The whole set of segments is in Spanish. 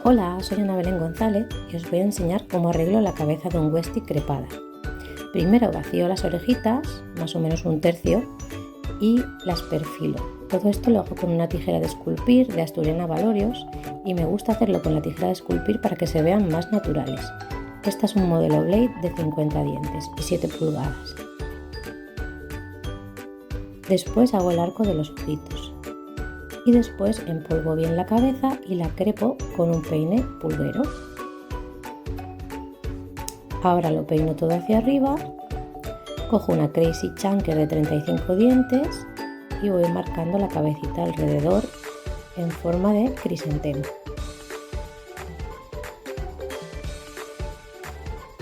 Hola, soy Ana Belén González y os voy a enseñar cómo arreglo la cabeza de un Westie crepada. Primero vacío las orejitas, más o menos un tercio, y las perfilo. Todo esto lo hago con una tijera de esculpir de Asturiana Valorios y me gusta hacerlo con la tijera de esculpir para que se vean más naturales. Esta es un modelo Blade de 50 dientes y 7 pulgadas. Después hago el arco de los ojitos. Y después empolvo bien la cabeza y la crepo con un peine pulguero. Ahora lo peino todo hacia arriba, cojo una Crazy Chunker de 35 dientes y voy marcando la cabecita alrededor en forma de crisantemo.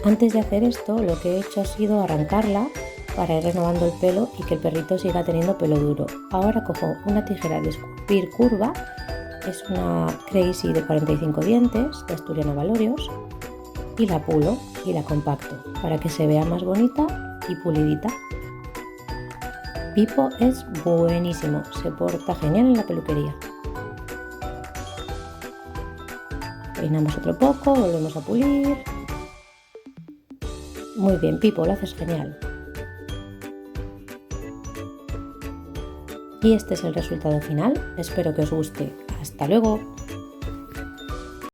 Antes de hacer esto, lo que he hecho ha sido arrancarla para ir renovando el pelo y que el perrito siga teniendo pelo duro. Ahora cojo una tijera de esculpir curva, es una Crazy de 45 dientes de Asturiana Valorios, y la pulo y la compacto para que se vea más bonita y pulidita. Pipo es buenísimo, se porta genial en la peluquería. Peinamos otro poco, volvemos a pulir. Muy bien, Pipo, lo haces genial. Y este es el resultado final, espero que os guste. ¡Hasta luego!